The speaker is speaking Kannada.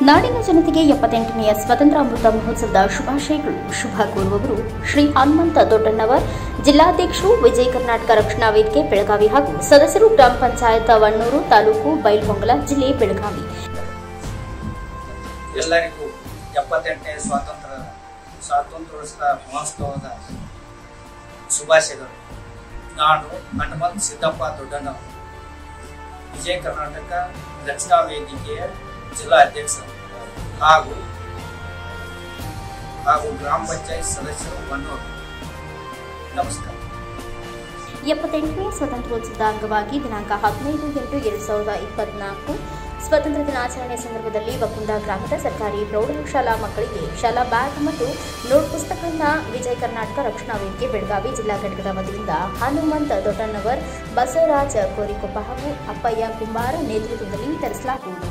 ನಾಡಿನ ಜನತೆಗೆ 78ನೇ ಸ್ವಾತಂತ್ರ್ಯ ಅಮೃತ ಮಹೋತ್ಸವದ ಶುಭಾಶಯಗಳು. ಶುಭ ಕೋರುವವರು ಶ್ರೀ ಹನುಮಂತ ದೊಡ್ಡಣ್ಣವರ್, ಜಿಲ್ಲಾಧ್ಯಕ್ಷರು ವಿಜಯ ಕರ್ನಾಟಕ ರಕ್ಷಣಾ ವೇದಿಕೆ ಬೆಳಗಾವಿ ಹಾಗೂ ಸದಸ್ಯರು ಗ್ರಾಮ ಪಂಚಾಯತ್ ವಣ್ಣೂರು, ತಾಲೂಕು ಬೈಲಹೊಂಗಲ, ಜಿಲ್ಲೆ ಬೆಳಗಾವಿ. ಎಲ್ಲರಿಗೂ 78ನೇ ಸ್ವಾತಂತ್ರ್ಯೋತ್ಸವ ಮಹೋತ್ಸವದ ಶುಭಾಶಯಗಳು. ನಾನು ಹನುಮಂತ ಸಿದ್ದಪ್ಪ ದೊಡ್ಡಣ್ಣವರ್, ವಿಜಯ ಕರ್ನಾಟಕ ರಕ್ಷಣಾ ವೇದಿಕೆಯ ಜಿಲ್ಲಾ ಅಧ್ಯಕ್ಷರು ಹಾಗೂ ಗ್ರಾಮ ಪಂಚಾಯತ್ ಸದಸ್ಯರು ವಣ್ಣೂರು. ನಮಸ್ಕಾರ. 78ನೇ ಸ್ವಾತಂತ್ರ್ಯೋತ್ಸವದ ಅಂಗವಾಗಿ ದಿನಾಂಕ 15/8/2024 ಸ್ವಾತಂತ್ರ್ಯ ದಿನಾಚರಣೆ ಸಂದರ್ಭದಲ್ಲಿ ವಕುಂದ ಗ್ರಾಮದ ಸರ್ಕಾರಿ ಪ್ರೌಢಶಾಲಾ ಮಕ್ಕಳಿಗೆ ಶಾಲಾ ಬ್ಯಾಗ್ ಮತ್ತು ನೋಟ್ ಪುಸ್ತಕಗಳನ್ನು ವಿಜಯ ಕರ್ನಾಟಕ ರಕ್ಷಣಾ ವೇದಿಕೆ ಬೆಳಗಾವಿ ಜಿಲ್ಲಾ ಘಟಕದ ವತಿಯಿಂದ ಹನುಮಂತ ದೊಡ್ಡಣ್ಣವರ್, ಬಸವರಾಜ ಕೋರಿಕೊಪ್ಪ ಹಾಗೂ ಅಪ್ಪಯ್ಯ ಕುಂಬಾರ ನೇತೃತ್ವದಲ್ಲಿ ವಿತರಿಸಲಾಗುವುದು.